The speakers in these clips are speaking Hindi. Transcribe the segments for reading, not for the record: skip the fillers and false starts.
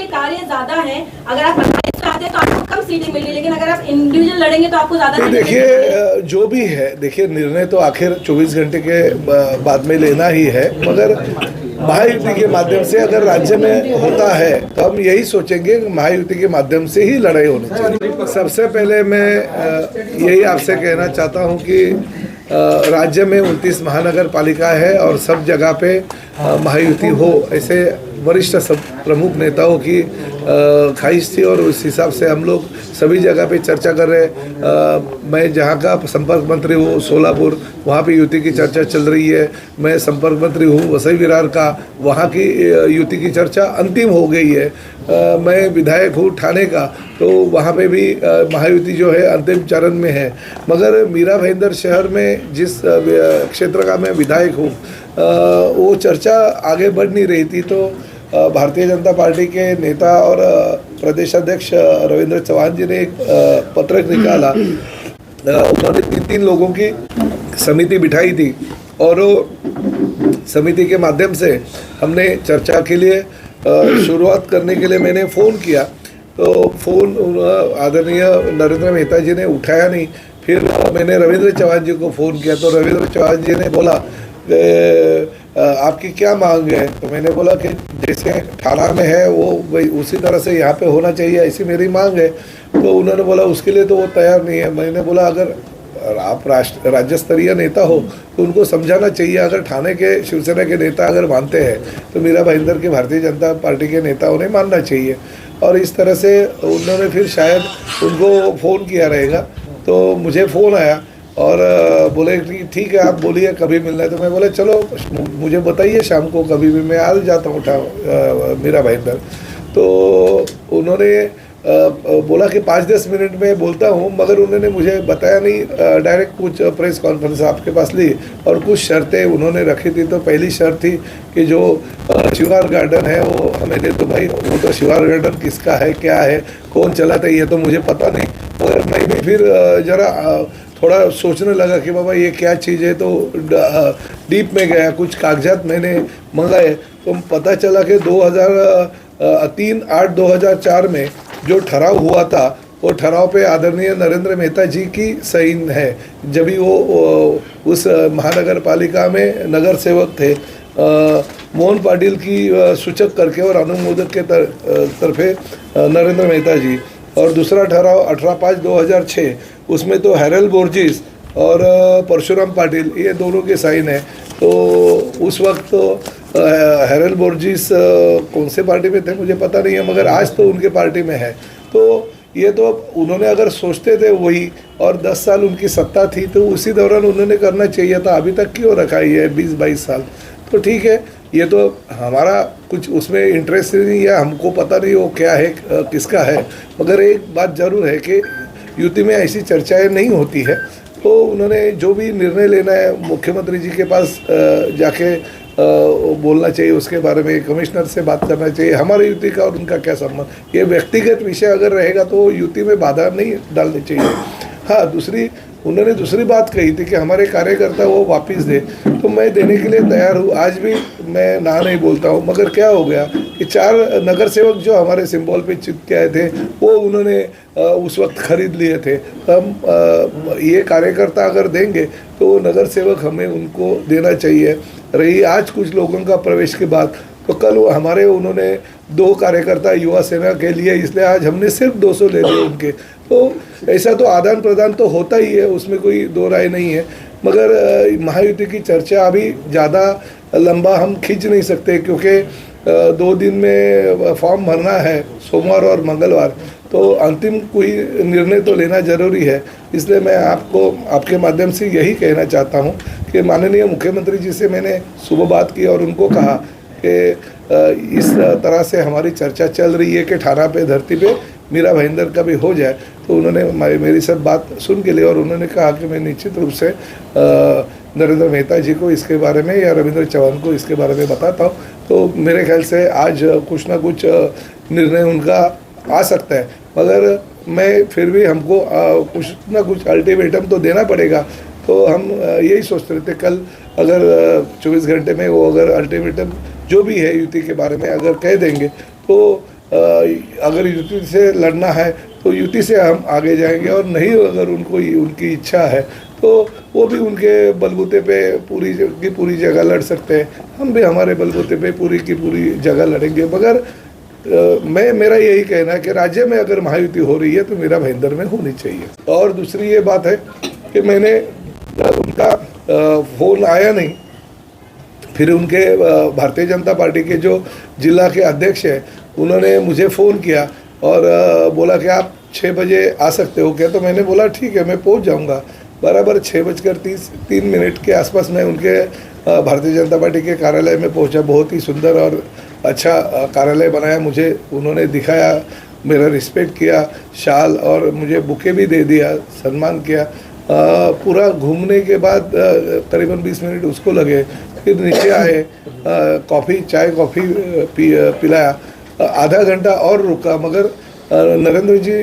के कार्य ज्यादा हैं, अगर आप अलगाइज से आते हैं तो आपको कम सीटें मिलेंगी, लेकिन अगर आप इंडिविजुअल लड़ेंगे तो आपको ज्यादा। देखिए जो भी है, देखिए निर्णय तो आखिर 24 घंटे के बाद में लेना ही है, मगर महायुति के माध्यम से अगर राज्य में होता है तो हम यही सोचेंगे कि महायुति के माध्यम से ही लड़ाई होनी चाहिए। सबसे पहले मैं यही आपसे कहना चाहता हूं कि राज्य में 29 महानगर पालिका है और सब जगह पे महायुति हो, ऐसे वरिष्ठ सब प्रमुख नेताओं की ख्वाहिश थी और उस हिसाब से हम लोग सभी जगह पे चर्चा कर रहे हैं। मैं जहाँ का संपर्क मंत्री हूँ सोलापुर, वहाँ पे युति की चर्चा चल रही है। मैं संपर्क मंत्री हूँ वसई विरार का, वहाँ की युति की चर्चा अंतिम हो गई है। मैं विधायक हूँ ठाणे का, तो वहाँ पे भी महायुति जो है अंतिम चरण में है। मगर मीरा भाईंदर शहर में जिस क्षेत्र का मैं विधायक हूँ वो चर्चा आगे बढ़ नहीं रही थी, तो भारतीय जनता पार्टी के नेता और प्रदेश अध्यक्ष रविंद्र चौहान जी ने एक पत्रक निकाला। उन्होंने 3 लोगों की समिति बिठाई थी और समिति के माध्यम से हमने चर्चा के लिए शुरुआत करने के लिए मैंने फ़ोन किया, तो फ़ोन आदरणीय नरेंद्र मेहता जी ने उठाया नहीं। फिर मैंने रविंद्र चौहान जी को फ़ोन किया, तो रविंद्र चौहान जी ने बोला आपकी क्या मांग है? तो मैंने बोला कि जैसे ठाणा में है वो भाई उसी तरह से यहाँ पे होना चाहिए, ऐसी मेरी मांग है। तो उन्होंने बोला उसके लिए तो वो तैयार नहीं है। मैंने बोला अगर आप राज्य स्तरीय नेता हो तो उनको समझाना चाहिए। अगर ठाणे के शिवसेना के नेता अगर मानते हैं तो मीरा भाईंदर के भारतीय जनता पार्टी के नेताओं ने मानना चाहिए। और इस तरह से उन्होंने फिर शायद उनको फ़ोन किया रहेगा, तो मुझे फ़ोन आया और बोले कि ठीक है आप बोलिए कभी मिलना है। तो मैं बोला चलो मुझे बताइए शाम को, कभी भी मैं आ जाता हूँ मीरा भाईंदर। तो उन्होंने बोला कि 5-10 मिनट में बोलता हूँ, मगर उन्होंने मुझे बताया नहीं। डायरेक्ट कुछ प्रेस कॉन्फ्रेंस आपके पास ली और कुछ शर्तें उन्होंने रखी थी। तो पहली शर्त थी कि जो शिवार गार्डन है वो हमें दे दो। भाई वो तो शिवार गार्डन किसका है, क्या है, कौन चलाता है, ये तो मुझे पता नहीं। मगर मैं भी फिर ज़रा थोड़ा सोचने लगा कि बाबा ये क्या चीज़ है, तो डीप में गया, कुछ कागजात मैंने मंगाए, तो पता चला कि 2004 में जो ठहराव हुआ था वो ठहराव पे आदरणीय नरेंद्र मेहता जी की सही है, जब भी वो उस महानगर पालिका में नगर सेवक थे। मोहन पाटिल की सूचक करके और अनुमोदक के तरफे नरेंद्र मेहता जी। और दूसरा ठहराव 18/5/2006, उसमें तो हैरल बोर्जिस और परशुराम पाटिल ये दोनों के साइन है। तो उस वक्त तो हैरल बोर्जिस कौन से पार्टी में थे मुझे पता नहीं है, मगर आज तो उनके पार्टी में है। तो ये तो उन्होंने अगर सोचते थे वही, और 10 साल उनकी सत्ता थी तो उसी दौरान उन्होंने करना चाहिए था। अभी तक क्यों रखा है 20-22 साल? तो ठीक है, ये तो हमारा कुछ उसमें इंटरेस्ट नहीं है, हमको पता नहीं वो क्या है किसका है। मगर एक बात ज़रूर है कि युति में ऐसी चर्चाएं नहीं होती है। तो उन्होंने जो भी निर्णय लेना है मुख्यमंत्री जी के पास जाके बोलना चाहिए, उसके बारे में कमिश्नर से बात करना चाहिए। हमारी युति का और उनका क्या संबंध, ये व्यक्तिगत विषय अगर रहेगा तो युति में बाधा नहीं डालनी चाहिए। हाँ, उन्होंने दूसरी बात कही थी कि हमारे कार्यकर्ता वो वापस दे, तो मैं देने के लिए तैयार हूँ। आज भी मैं ना नहीं बोलता हूँ, मगर क्या हो गया कि 4 नगर सेवक जो हमारे सिंबल पे चिपके आए थे वो उन्होंने उस वक्त खरीद लिए थे। हम ये कार्यकर्ता अगर देंगे तो नगर सेवक हमें उनको देना चाहिए। रही आज कुछ लोगों का प्रवेश के बाद, तो कल हमारे उन्होंने 2 कार्यकर्ता युवा सेना के लिए, इसलिए आज हमने सिर्फ 200 ले लिए उनके। तो ऐसा तो आदान प्रदान तो होता ही है, उसमें कोई दो राय नहीं है। मगर महायुति की चर्चा अभी ज़्यादा लंबा हम खींच नहीं सकते, क्योंकि 2 दिन में फॉर्म भरना है, सोमवार और मंगलवार, तो अंतिम कोई निर्णय तो लेना ज़रूरी है। इसलिए मैं आपको आपके माध्यम से यही कहना चाहता हूँ कि माननीय मुख्यमंत्री जी से मैंने सुबह बात की और उनको कहा कि इस तरह से हमारी चर्चा चल रही है कि ठाणा पे धरती पे मीरा भाईंदर का भी हो जाए। तो उन्होंने मेरी सब बात सुन के लिए और उन्होंने कहा कि मैं निश्चित रूप से नरेंद्र मेहता जी को इसके बारे में या रविंद्र चौहान को इसके बारे में बताता हूँ। तो मेरे ख्याल से आज कुछ ना कुछ निर्णय उनका आ सकता है, मगर मैं फिर भी हमको कुछ ना कुछ अल्टीमेटम तो देना पड़ेगा। तो हम यही सोचते रहते, कल अगर 24 घंटे में वो अगर अल्टीमेटम जो भी है युति के बारे में अगर कह देंगे तो अगर युति से लड़ना है तो युति से हम आगे जाएंगे, और नहीं अगर उनको उनकी इच्छा है तो वो भी उनके बलबूते पे पूरी की पूरी जगह लड़ सकते हैं, हम भी हमारे बलबूते पे पूरी की पूरी जगह लड़ेंगे। मगर मेरा यही कहना है कि राज्य में अगर महायुति हो रही है तो मीरा भाईंदर में होनी चाहिए। और दूसरी ये बात है कि मैंने उनका फ़ोन आया नहीं, फिर उनके भारतीय जनता पार्टी के जो जिला के अध्यक्ष हैं उन्होंने मुझे फ़ोन किया और बोला कि आप 6 बजे आ सकते हो क्या? तो मैंने बोला ठीक है, मैं पहुंच जाऊंगा। बराबर 6:03 के आसपास मैं उनके भारतीय जनता पार्टी के कार्यालय में पहुंचा। बहुत ही सुंदर और अच्छा कार्यालय बनाया, मुझे उन्होंने दिखाया, मेरा रिस्पेक्ट किया, शाल और मुझे बुके भी दे दिया, सम्मान किया। पूरा घूमने के बाद करीबन 20 मिनट उसको लगे, फिर नीचे आए, चाय कॉफ़ी पिलाया, आधा घंटा और रुका, मगर नरेंद्र जी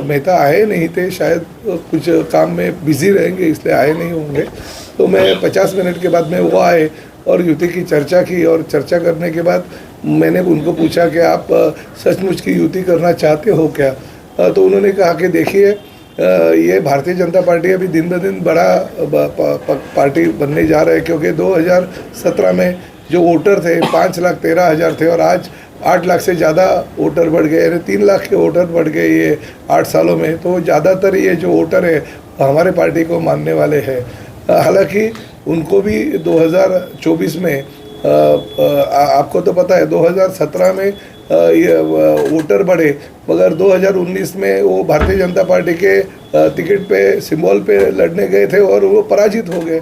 मेहता आए नहीं थे, शायद कुछ काम में बिजी रहेंगे इसलिए आए नहीं होंगे। तो मैं 50 मिनट के बाद में वो आए और युति की चर्चा की, और चर्चा करने के बाद मैंने उनको पूछा कि आप सचमुच की युति करना चाहते हो क्या? तो उन्होंने कहा कि देखिए ये भारतीय जनता पार्टी अभी दिन ब दिन बड़ा पार्टी बनने जा रहा है, क्योंकि 2017 में जो वोटर थे 5,13,000 थे और आज 8 लाख से ज़्यादा वोटर बढ़ गए, यानी 3 लाख के वोटर बढ़ गए ये 8 सालों में। तो ज़्यादातर ये जो वोटर है हमारे पार्टी को मानने वाले हैं। हालांकि उनको भी 2024 में आपको तो पता है 2017 में ये वोटर बढ़े, मगर 2019 में वो भारतीय जनता पार्टी के टिकट पे सिंबल पे लड़ने गए थे और वो पराजित हो गए।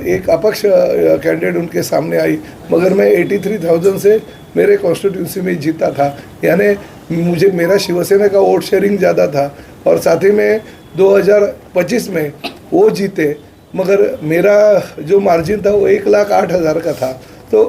एक अपक्ष कैंडिडेट उनके सामने आई, मगर मैं 83,000 से मेरे कॉन्स्टिट्यूंसी में जीता था, यानी मुझे मेरा शिवसेना का वोट शेयरिंग ज़्यादा था। और साथ ही में 2025 में वो जीते, मगर मेरा जो मार्जिन था वो 1,08,000 का था। तो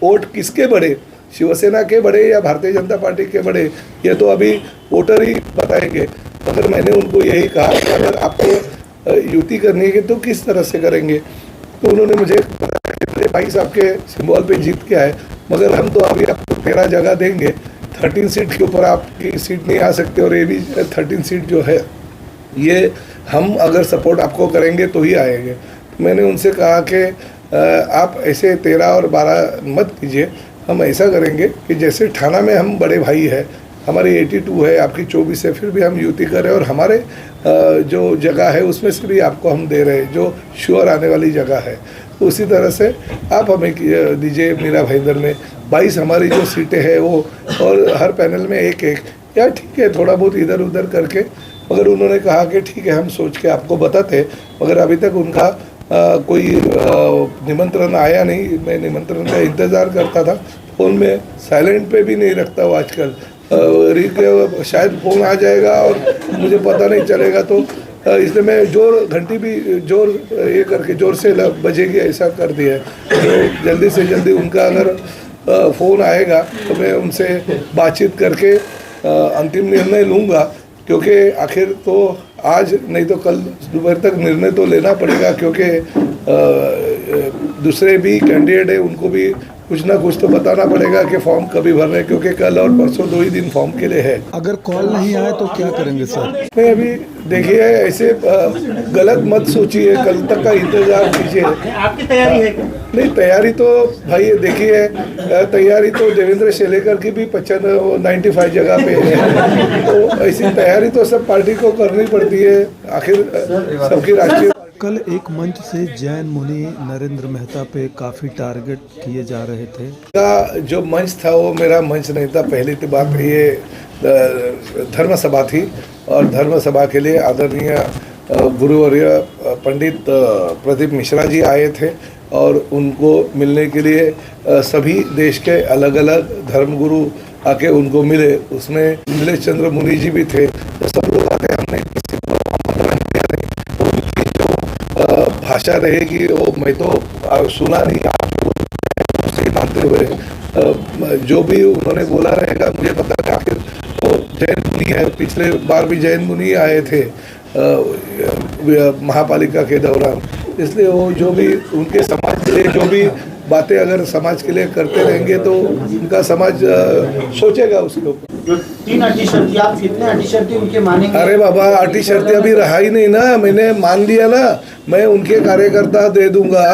वोट किसके बढ़े, शिवसेना के बढ़े या भारतीय जनता पार्टी के बढ़े, ये तो अभी वोटर ही बताएंगे। मगर मैंने उनको यही कहा कि अगर आपको युति करनी है तो किस तरह से करेंगे? तो उन्होंने मुझे बताया कि भाई साहब के सिंबल पे जीत के आए, मगर हम तो अभी आपको 13 जगह देंगे, 13 सीट के ऊपर आपकी सीट नहीं आ सकती, और ये भी 13 सीट जो है ये हम अगर सपोर्ट आपको करेंगे तो ही आएंगे। तो मैंने उनसे कहा कि आप ऐसे 13 और 12 मत कीजिए, हम ऐसा करेंगे कि जैसे ठाणा में हम बड़े भाई है, हमारी 82 है, आपकी 24 है, फिर भी हम युति करें, और हमारे जो जगह है उसमें से भी आपको हम दे रहे हैं जो श्योर आने वाली जगह है। तो उसी तरह से आप हमें दीजिए मीरा भाईंदर में 22 हमारी जो सीटें हैं वो, और हर पैनल में एक एक, या ठीक है थोड़ा बहुत इधर उधर करके। मगर उन्होंने कहा कि ठीक है हम सोच के आपको बताते, मगर अभी तक उनका कोई निमंत्रण आया नहीं। मैं निमंत्रण का इंतज़ार करता था, फ़ोन में साइलेंट पे भी नहीं रखता वो आजकल, शायद फ़ोन आ जाएगा और मुझे पता नहीं चलेगा, तो इसलिए मैं घंटी भी ये करके जोर से बजेगी ऐसा कर दिया है। तो जल्दी से जल्दी उनका अगर फ़ोन आएगा तो मैं उनसे बातचीत करके अंतिम निर्णय लूँगा, क्योंकि आखिर तो आज नहीं तो कल दोपहर तक निर्णय तो लेना पड़ेगा, क्योंकि दूसरे भी कैंडिडेट है उनको भी कुछ ना कुछ तो बताना पड़ेगा कि फॉर्म कभी भर रहे हैं, क्योंकि कल और परसों 2 ही दिन फॉर्म के लिए है। अगर कॉल नहीं आए तो क्या करेंगे सर? नहीं, अभी देखिए ऐसे गलत मत सोचिए, कल तक का इंतजार कीजिए। आपकी तैयारी है क्या? नहीं, तैयारी तो भाई देखिए, तैयारी तो देवेंद्र शेलेकर की भी 95 जगह पे है, तो ऐसी तैयारी तो सब पार्टी को करनी पड़ती है, आखिर सबकी राष्ट्रीय। कल एक मंच से जैन मुनि नरेंद्र मेहता पे काफ़ी टारगेट किए जा रहे थे। का जो मंच था वो मेरा मंच नहीं था। पहली तो बात ये धर्म सभा थी, और धर्म सभा के लिए आदरणीय गुरुवर्य पंडित प्रदीप मिश्रा जी आए थे, और उनको मिलने के लिए सभी देश के अलग अलग धर्मगुरु आके उनको मिले। उसमें नीलेश चंद्र मुनि जी भी थे, तो सब लोग आते। हमने किसी को आमंत्रण दिया नहीं, तो उनकी जो भाषा रहेगी वो मैं तो सुना नहीं, आप उसे मानते हुए जो भी उन्होंने बोला रहेगा मुझे पता है। आखिर वो जैन मुनि है, पिछले बार भी जैन मुनि आए थे महापालिका के दौरान, इसलिए वो जो भी उनके समाज के लिए जो भी बातें अगर समाज के लिए करते रहेंगे तो उनका समाज सोचेगा उसके ऊपर। जो 3 अटी शर्ती, आप कितने अटी शर्ती उनके मानेंगे? अरे बाबा, अटी शर्ती अभी रहा ही नहीं ना, मैंने मान लिया ना, मैं उनके कार्यकर्ता दे दूंगा।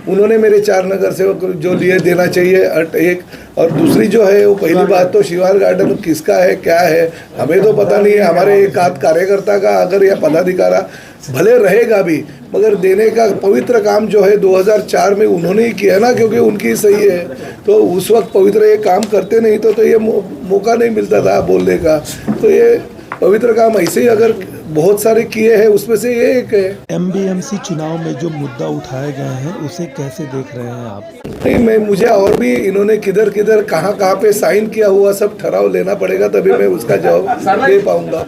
उन्होंने मेरे 4 नगर सेवक जो लिए देना चाहिए एक, और दूसरी जो है वो पहली बात तो शिवार गार्डन किसका है क्या है हमें तो पता नहीं है। हमारे एक आध कार्यकर्ता का अगर या पदाधिकारा भले रहेगा भी, मगर देने का पवित्र काम जो है 2004 में उन्होंने ही किया ना, क्योंकि उनकी सही है। तो उस वक्त पवित्र ये काम करते नहीं तो ये मौका नहीं मिलता था बोलने का। तो ये पवित्र काम ऐसे ही अगर बहुत सारे किए हैं, उसमें से ये एक है। एमबीएमसी चुनाव में जो मुद्दा उठाए गए हैं उसे कैसे देख रहे हैं आप? नहीं, मुझे और भी इन्होंने किधर किधर कहाँ पे साइन किया हुआ सब ठहराव लेना पड़ेगा, तभी मैं उसका जवाब दे पाऊंगा।